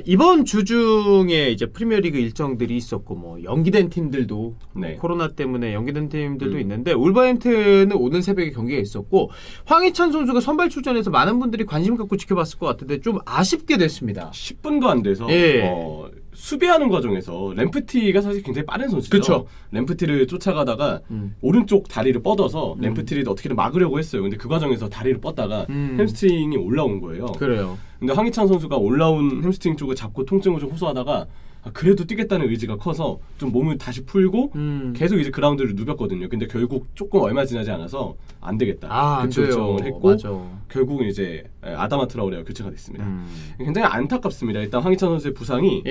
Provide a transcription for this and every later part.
이번 주 중에 이제 프리미어리그 일정들이 있었고 뭐 연기된 팀들도 네. 코로나 때문에 연기된 팀들도 있는데 울버햄튼은 오늘 새벽에 경기가 있었고 황희찬 선수가 선발 출전해서 많은 분들이 관심 갖고 지켜봤을 것 같은데 좀 아쉽게 됐습니다. 10분도 안 돼서 예. 수비하는 과정에서 램프티가 사실 굉장히 빠른 선수죠. 그쵸. 램프티를 쫓아가다가 오른쪽 다리를 뻗어서 램프티를 어떻게든 막으려고 했어요. 근데 그 과정에서 다리를 뻗다가 햄스트링이 올라온 거예요. 그래요. 근데 황희찬 선수가 올라온 햄스트링 쪽을 잡고 통증을 좀 호소하다가 그래도 뛰겠다는 의지가 커서 좀 몸을 다시 풀고 계속 이제 그라운드를 누볐거든요. 근데 결국 조금 얼마 지나지 않아서 안 되겠다. 교체 요청을 했고 맞아. 결국은 이제 아다마 트라오레가 교체가 됐습니다. 굉장히 안타깝습니다. 일단 황희찬 선수의 부상이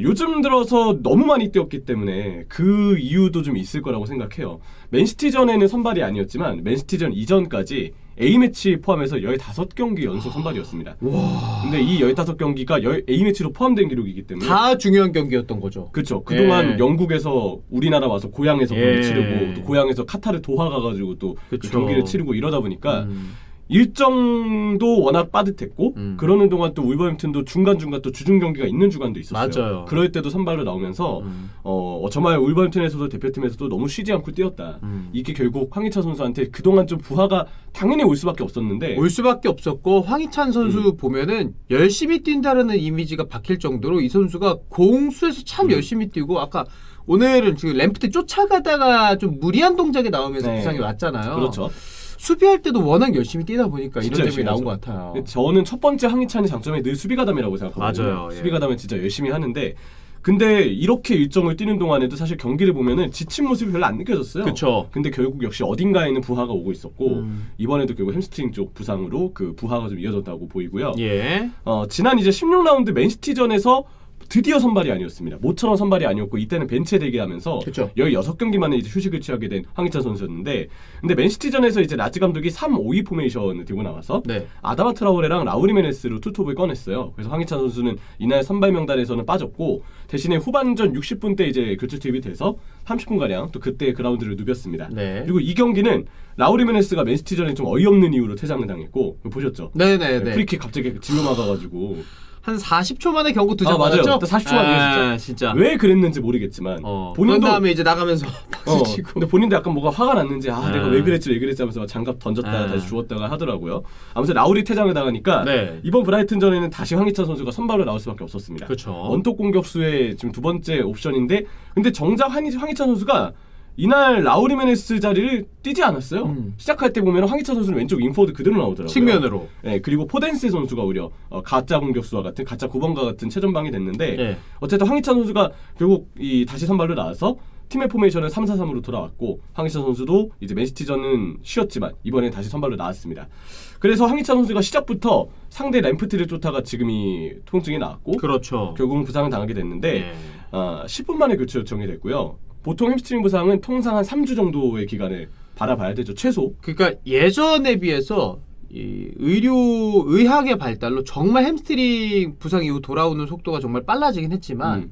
요즘 들어서 너무 많이 뛰었기 때문에 그 이유도 좀 있을 거라고 생각해요. 맨시티전에는 선발이 아니었지만 맨시티전 이전까지 A매치 포함해서 15경기 연속 선발이었습니다. 와. 근데 이 15경기가 A매치로 포함된 기록이기 때문에 다 중요한 경기였던 거죠. 그렇죠. 그동안 영국에서 우리나라 와서 고향에서 경기 치르고 또 고향에서 카타르 도하 가가지고 또 그 경기를 치르고 이러다 보니까 일정도 워낙 빠듯했고 그러는 동안 또 울버햄튼도 중간중간 또 주중 경기가 있는 주간도 있었어요. 맞아요. 그럴 때도 선발로 나오면서 정말 울버햄튼에서도 대표팀에서도 너무 쉬지 않고 뛰었다. 이게 결국 황희찬 선수한테 그동안 좀 부하가 당연히 올 수밖에 없었는데 올 수밖에 없었고 황희찬 선수 보면은 열심히 뛴다라는 이미지가 박힐 정도로 이 선수가 공수에서 참 열심히 뛰고 아까 오늘은 지금 램프트 쫓아가다가 좀 무리한 동작이 나오면서 부상이 왔잖아요. 그렇죠. 수비할 때도 워낙 열심히 뛰다 보니까 이런 점이 나온 것 같아요. 저는 첫 번째 황희찬의 장점이 늘 수비가담이라고 생각하거든요. 맞아요. 수비가담은 진짜 열심히 하는데 근데 이렇게 일정을 뛰는 동안에도 사실 경기를 보면은 지친 모습이 별로 안 느껴졌어요. 그렇죠. 근데 결국 역시 어딘가에는 부하가 오고 있었고 이번에도 결국 햄스트링 쪽 부상으로 그 부하가 좀 이어졌다고 보이고요. 예. 지난 이제 16라운드 맨시티전에서 드디어 선발이 아니었습니다. 모처럼 선발이 아니었고 이때는 벤치에 대기하면서 16경기 만에 이제 휴식을 취하게 된 황희찬 선수였는데 근데 맨시티전에서 이제 라즈 감독이 3-5-2 포메이션을 들고 나와서 아다마 트라오레랑 라우리 메네스로 투톱을 꺼냈어요. 그래서 황희찬 선수는 이날 선발 명단에서는 빠졌고 대신에 후반전 60분 때 이제 교체 투입이 돼서 30분가량 또 그때 그라운드를 누볐습니다. 그리고 이 경기는 라우리 메네스가 맨시티전에 좀 어이없는 이유로 퇴장을 당했고 보셨죠? 네네네. 프리킥 갑자기 질러 막아가지고 한 40초 만에 경고 두장 맞아요. 맞았죠? 40초 만에 진짜. 왜 그랬는지 모르겠지만 본인도 다음에 이제 나가면서 박수 치고. 근데 본인도 약간 뭐가 화가 났는지 내가 왜 그랬지 하면서 막 장갑 던졌다가 다시 주웠다가 하더라고요. 아무튼 라울이 퇴장을 당하니까 이번 브라이튼전에는 다시 황희찬 선수가 선발로 나올 수밖에 없었습니다. 그렇죠. 원톱 공격수의 지금 두 번째 옵션인데 근데 정작 황희찬 선수가 이날 라우리 메네스 자리를 뛰지 않았어요. 시작할 때 보면 황희찬 선수는 왼쪽 인포워드 그대로 나오더라고요. 측면으로. 네, 그리고 포덴스 선수가 오히려 가짜 공격수와 같은 가짜 9번과 같은 최전방이 됐는데 어쨌든 황희찬 선수가 결국 다시 선발로 나와서 팀의 포메이션은 3-4-3으로 돌아왔고 황희찬 선수도 이제 맨시티전은 쉬었지만 이번에 다시 선발로 나왔습니다. 그래서 황희찬 선수가 시작부터 상대 램프트를 쫓다가 지금이 통증이 나왔고 그렇죠. 결국은 부상을 당하게 됐는데 10분 만에 교체 요청이 됐고요. 보통 햄스트링 부상은 통상 한 3주 정도의 기간을 바라봐야 되죠. 최소. 그러니까 예전에 비해서 이 의학의 발달로 정말 햄스트링 부상 이후 돌아오는 속도가 정말 빨라지긴 했지만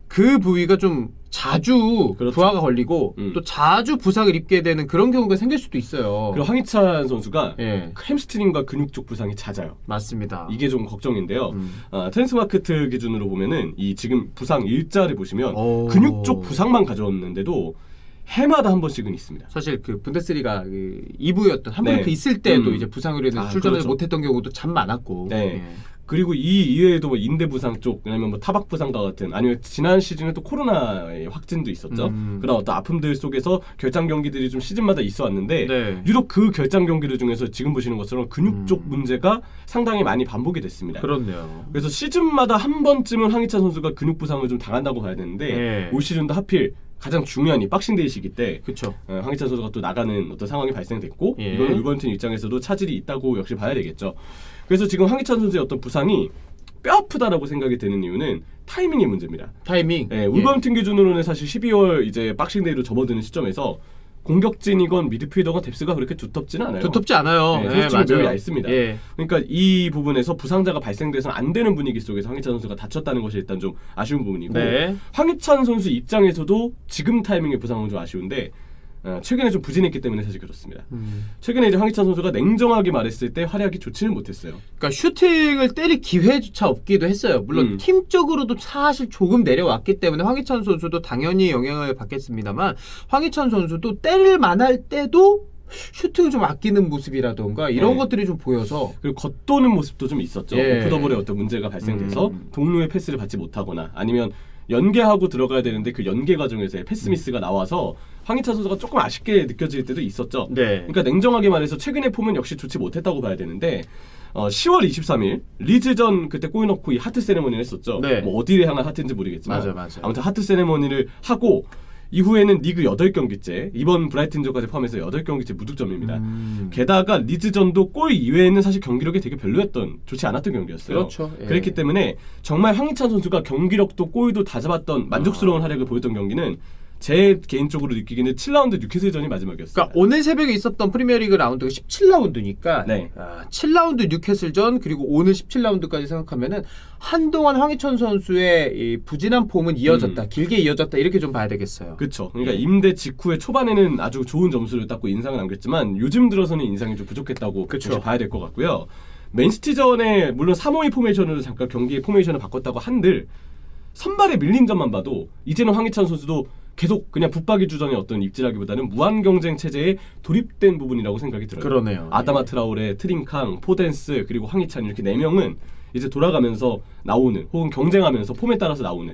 그 부위가 좀 자주 부하가 걸리고 또 자주 부상을 입게 되는 그런 경우가 생길 수도 있어요. 그리고 황희찬 선수가 햄스트링과 근육 쪽 부상이 잦아요. 맞습니다. 이게 좀 걱정인데요. 트랜스마크트 기준으로 보면은 이 지금 부상 일자를 보시면 근육 쪽 부상만 가져왔는데도 해마다 한 번씩은 있습니다. 사실 그 분데스리가 그 2부였던 함부르크 있을 때도 이제 부상으로 인해서 출전을 못했던 경우도 참 많았고. 그리고 이 이외에도 뭐 인대 부상 쪽, 아니면 뭐 타박 부상과 같은, 아니면 지난 시즌에 또 코로나의 확진도 있었죠. 그런 어떤 아픔들 속에서 결장 경기들이 좀 시즌마다 있어 왔는데 유독 그 결장 경기들 중에서 지금 보시는 것처럼 근육 쪽 문제가 상당히 많이 반복이 됐습니다. 그렇네요. 그래서 시즌마다 한 번쯤은 황희찬 선수가 근육 부상을 좀 당한다고 봐야 되는데 올 시즌도 하필 가장 중요한 이 박싱데이 시기 때 황희찬 선수가 또 나가는 어떤 상황이 발생됐고 이거는 울버햄튼 입장에서도 차질이 있다고 역시 봐야 되겠죠. 그래서 지금 황희찬 선수의 어떤 부상이 뼈 아프다라고 생각이 되는 이유는 타이밍의 문제입니다. 타이밍. 울버햄튼 기준으로는 사실 12월 이제 박싱데이로 접어드는 시점에서 공격진이건 미드필더건 뎁스가 그렇게 두텁지는 않아요. 두텁지 않아요. 맞아요. 매우 얇습니다. 그러니까 이 부분에서 부상자가 발생돼서는 안 되는 분위기 속에서 황희찬 선수가 다쳤다는 것이 일단 좀 아쉬운 부분이고 황희찬 선수 입장에서도 지금 타이밍의 부상은 좀 아쉬운데 최근에 좀 부진했기 때문에 사실 그렇습니다. 최근에 이제 황희찬 선수가 냉정하게 말했을 때 활약이 좋지는 못했어요. 그러니까 슈팅을 때릴 기회조차 없기도 했어요. 물론 팀적으로도 사실 조금 내려왔기 때문에 황희찬 선수도 당연히 영향을 받겠습니다만 황희찬 선수도 때릴 만할 때도 슈팅을 좀 아끼는 모습이라던가 이런 것들이 좀 보여서 그리고 겉도는 모습도 좀 있었죠. 오프더볼에 어떤 문제가 발생돼서 동료의 패스를 받지 못하거나 아니면 연계하고 들어가야 되는데 그 연계 과정에서 패스 미스가 나와서 황희찬 선수가 조금 아쉽게 느껴질 때도 있었죠. 그러니까 냉정하게 말해서 최근의 폼은 역시 좋지 못했다고 봐야 되는데 10월 23일 리즈전 그때 골 넣고 이 하트 세레머니를 했었죠. 뭐 어디를 향한 하트인지 모르겠지만 맞아. 아무튼 하트 세레머니를 하고 이후에는 리그 8경기째 이번 브라이튼전까지 포함해서 8경기째 무득점입니다. 게다가 리즈전도 골 이외에는 사실 경기력이 되게 별로였던 좋지 않았던 경기였어요. 그렇죠. 그랬기 때문에 정말 황희찬 선수가 경기력도 골도 다 잡았던 만족스러운 활약을 보였던 경기는 제 개인적으로 느끼기는 7라운드 뉴캐슬전이 마지막이었어요. 그러니까 오늘 새벽에 있었던 프리미어리그 라운드가 17라운드니까 7라운드 뉴캐슬전 그리고 오늘 17라운드까지 생각하면은 한동안 황희찬 선수의 이 부진한 폼은 이어졌다. 길게 이어졌다. 이렇게 좀 봐야 되겠어요. 그렇죠. 그러니까 임대 직후에 초반에는 아주 좋은 점수를 땄고 인상을 남겼지만 요즘 들어서는 인상이 좀 부족했다고 봐야 될 것 같고요. 맨시티전에 물론 3-5-2 포메이션으로 잠깐 경기의 포메이션을 바꿨다고 한들 선발에 밀린 점만 봐도 이제는 황희찬 선수도 계속 그냥 붙박이 주전의 어떤 입지라기보다는 무한 경쟁 체제에 돌입된 부분이라고 생각이 들어요. 그러네요. 아다마 트라오레, 트링캉, 포덴스 그리고 황희찬 이렇게 4명은 이제 돌아가면서 나오는 혹은 경쟁하면서 폼에 따라서 나오는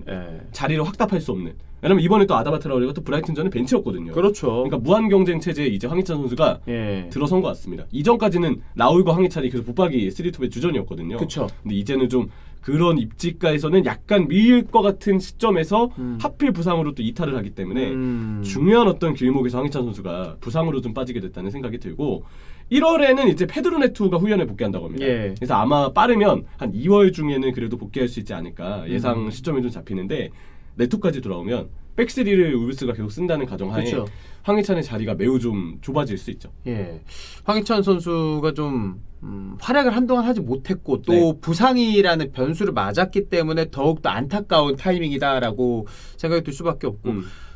자리를 확답할 수 없는. 왜냐면 이번에 또 아다마 트라오레가 또 브라이튼전에 벤치였거든요. 그렇죠. 그러니까 무한 경쟁 체제에 이제 황희찬 선수가 들어선 것 같습니다. 이전까지는 라울과 황희찬이 계속 붙박이 3-2의 주전이었거든요. 그렇죠. 근데 이제는 좀 그런 입지가에서는 약간 밀릴 것 같은 시점에서 하필 부상으로 또 이탈을 하기 때문에 중요한 어떤 길목에서 황희찬 선수가 부상으로 좀 빠지게 됐다는 생각이 들고 1월에는 이제 페드로 네투가 후연에 복귀한다고 합니다. 그래서 아마 빠르면 한 2월 중에는 그래도 복귀할 수 있지 않을까 예상 시점이 좀 잡히는데 네투까지 돌아오면 백스리를 울브스가 계속 쓴다는 가정하에 황희찬의 자리가 매우 좀 좁아질 수 있죠. 황희찬 선수가 좀 활약을 한동안 하지 못했고 또 부상이라는 변수를 맞았기 때문에 더욱더 안타까운 타이밍이다라고 생각이 들 수밖에 없고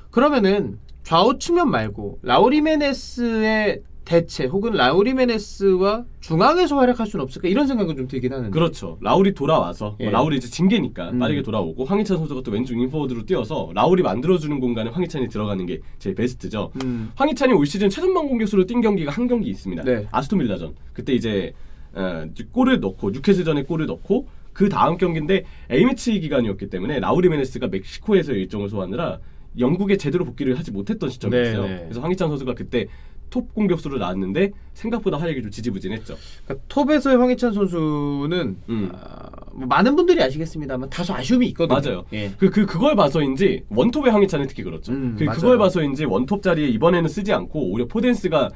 그러면은 좌우 측면 말고 라울 히메네스의 대체 혹은 라울 히메네스와 중앙에서 활약할 수는 없을까 이런 생각은 좀 들긴 하는데 그렇죠. 라울이 돌아와서 라울이 이제 징계니까 빠르게 돌아오고 황희찬 선수가 또 왼쪽 윙포워드로 뛰어서 라울이 만들어주는 공간에 황희찬이 들어가는 게 제일 베스트죠. 황희찬이 올 시즌 최전방 공격수로 뛴 경기가 한 경기 있습니다. 아스톤 빌라전. 그때 이제 골을 넣고 뉴캐슬전에 골을 넣고 그 다음 경기인데 A매치 기간이었기 때문에 라울 히메네스가 멕시코에서 일정을 소화하느라 영국에 제대로 복귀를 하지 못했던 시점이었어요. 그래서 황희찬 선수가 그때 톱 공격수로 나왔는데 생각보다 활약이 좀 지지부진했죠. 그러니까 톱에서의 황희찬 선수는 뭐 많은 분들이 아시겠습니다만 다소 아쉬움이 있거든요. 맞아요. 그걸 봐서인지 원톱의 황희찬은 특히 그렇죠. 그걸 봐서인지 원톱 자리에 이번에는 쓰지 않고 오히려 포덴스가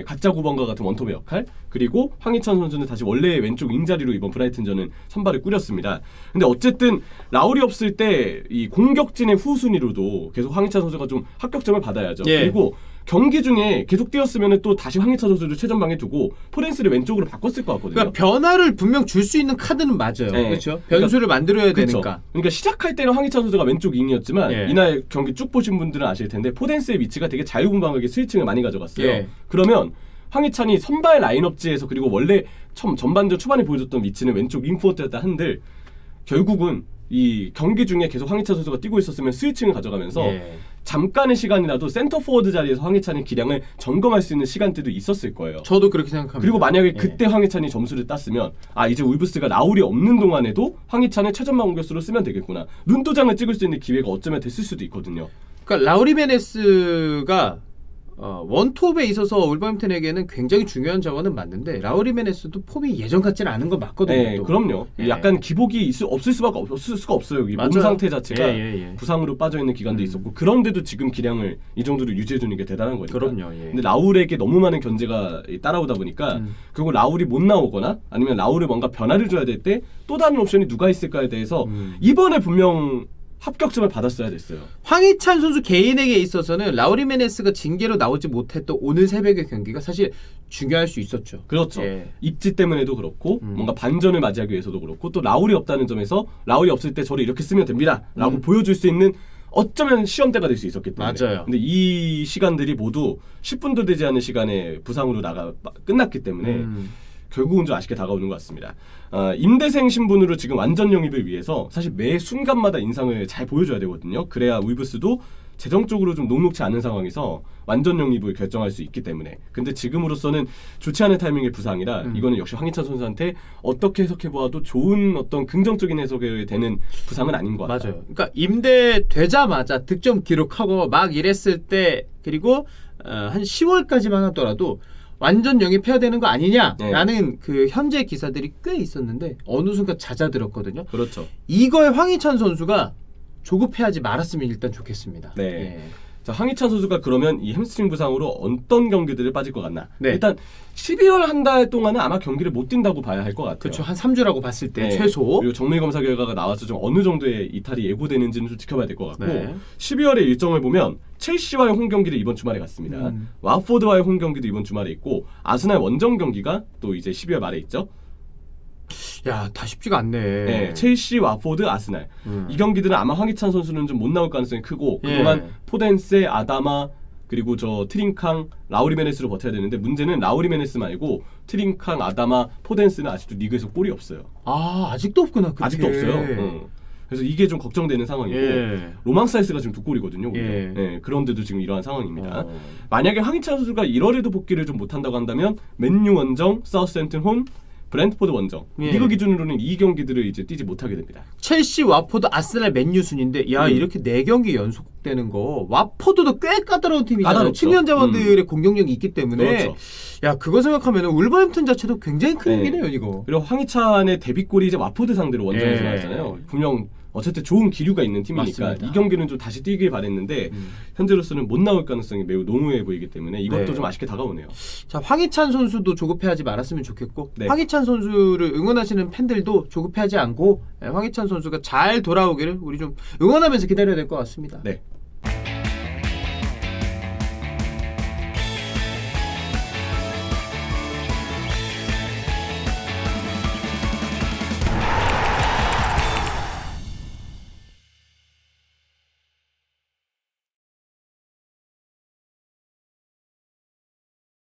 가짜 9번과 같은 원톱의 역할 그리고 황희찬 선수는 다시 원래의 왼쪽 윙자리로 이번 브라이튼전은 선발을 꾸렸습니다. 근데 어쨌든 라울이 없을 때 이 공격진의 후순위로도 계속 황희찬 선수가 좀 합격점을 받아야죠. 그리고 경기 중에 계속 뛰었으면 또 다시 황희찬 선수를 최전방에 두고 포렌스를 왼쪽으로 바꿨을 것 같거든요. 그러니까 변화를 분명 줄 수 있는 카드는 맞아요. 그렇죠. 변수를 만들어야 되니까. 그러니까 시작할 때는 황희찬 선수가 왼쪽 윙이었지만 이날 경기 쭉 보신 분들은 아실 텐데 포덴스의 위치가 되게 자유분방하게 스위칭을 많이 가져갔어요. 그러면 황희찬이 선발 라인업지에서 그리고 원래 전반전 초반에 보여줬던 위치는 왼쪽 윙포워드였다 한들 결국은 이 경기 중에 계속 황희찬 선수가 뛰고 있었으면 스위칭을 가져가면서 잠깐의 시간이라도 센터 포워드 자리에서 황희찬의 기량을 점검할 수 있는 시간대도 있었을 거예요. 저도 그렇게 생각합니다. 그리고 만약에 그때 황희찬이 점수를 땄으면 이제 울브스가 라울이 없는 동안에도 황희찬을 최전방 공격수로 쓰면 되겠구나. 눈도장을 찍을 수 있는 기회가 어쩌면 됐을 수도 있거든요. 그러니까 라울 히메네스가 원톱에 있어서 울버햄튼에게는 굉장히 중요한 자원은 맞는데 라울 히메네스도 폼이 예전 같지는 않은 건 맞거든요. 그럼요. 약간 기복이 없을 수가 없어요. 이 몸 상태 자체가 부상으로 빠져있는 기간도 있었고 그런데도 지금 기량을 이 정도로 유지해주는 게 대단한 거니까. 그럼요. 근데 라울에게 너무 많은 견제가 따라오다 보니까 결국 라울이 못 나오거나 아니면 라울에 뭔가 변화를 줘야 될 때 또 다른 옵션이 누가 있을까에 대해서 이번에 분명 합격점을 받았어야 됐어요. 황희찬 선수 개인에게 있어서는 라울 히메네스가 징계로 나오지 못했던 오늘 새벽의 경기가 사실 중요할 수 있었죠. 그렇죠. 입지 때문에도 그렇고 뭔가 반전을 맞이하기 위해서도 그렇고 또 라울이 없다는 점에서 라울이 없을 때 저를 이렇게 쓰면 됩니다 라고 보여줄 수 있는 어쩌면 시험대가 될 수 있었기 때문에. 맞아요. 근데 이 시간들이 모두 10분도 되지 않은 시간에 부상으로 끝났기 때문에 결국은 좀 아쉽게 다가오는 것 같습니다. 임대생 신분으로 지금 완전 영입을 위해서 사실 매 순간마다 인상을 잘 보여줘야 되거든요. 그래야 울브스도 재정적으로 좀 녹록치 않은 상황에서 완전 영입을 결정할 수 있기 때문에. 근데 지금으로서는 좋지 않은 타이밍의 부상이라 이거는 역시 황희찬 선수한테 어떻게 해석해보아도 좋은 어떤 긍정적인 해석이 되는 부상은 아닌 것 같아요. 맞아요. 그러니까 임대되자마자 득점 기록하고 막 이랬을 때 그리고 한 10월까지만 하더라도 완전 영입해야 되는 거 아니냐라는 그 현재 기사들이 꽤 있었는데 어느 순간 잦아들었거든요. 그렇죠. 이거에 황희찬 선수가 조급해하지 말았으면 일단 좋겠습니다. 네. 예. 자, 황희찬 선수가 그러면 이 햄스트링 부상으로 어떤 경기들을 빠질 것 같나? 네. 일단 12월 한 달 동안은 아마 경기를 못 뛴다고 봐야 할 것 같아요. 그렇죠. 한 3주라고 봤을 때 네. 최소. 그리고 정밀 검사 결과가 나와서 좀 어느 정도의 이탈이 예고되는지는 좀 지켜봐야 될 것 같고 네. 12월의 일정을 보면 첼시와의 홈 경기를 이번 주말에 갔습니다. 와포드와의 홈 경기도 이번 주말에 있고 아스날 원정 경기가 또 이제 12월 말에 있죠. 야, 다 쉽지가 않네. 네, 첼시, 와포드, 아스날. 이 경기들은 아마 황희찬 선수는 좀 못 나올 가능성이 크고 그동안 포덴세, 아다마 그리고 저 트링캉, 라우리 메네스로 버텨야 되는데 문제는 라우리 메네스 말고 트링캉, 아다마, 포덴스는 아직도 리그에서 골이 없어요. 아, 아직도 없구나. 그게. 아직도 없어요. 그래서 이게 좀 걱정되는 상황이고 로망사이스가 지금 2골이거든요. 그런데도 지금 이러한 상황입니다. 만약에 황희찬 선수가 1월에도 복귀를 좀 못한다고 한다면 맨유 원정, 사우스햄튼 홈, 브랜트포드 원정 리그 기준으로는 이 경기들을 이제 뛰지 못하게 됩니다. 첼시, 와포드, 아스날, 맨유 순인데 야 이렇게 4경기 연속되는 거 와포드도 꽤 까다로운 팀이잖아요. 7년 자원들의 공격력이 있기 때문에 그렇죠. 야 그거 생각하면 울버햄튼 자체도 굉장히 큰 얘기네요 이거. 그리고 황희찬의 데뷔골이 이제 와포드 상대로 원정에서 나왔잖아요. 분명 어쨌든 좋은 기류가 있는 팀이니까 맞습니다. 이 경기는 좀 다시 뛰길 바랬는데 현재로서는 못 나올 가능성이 매우 농후해 보이기 때문에 이것도 좀 아쉽게 다가오네요. 자, 황희찬 선수도 조급해하지 말았으면 좋겠고 황희찬 선수를 응원하시는 팬들도 조급해하지 않고 황희찬 선수가 잘 돌아오기를 우리 좀 응원하면서 기다려야 될 것 같습니다. 네.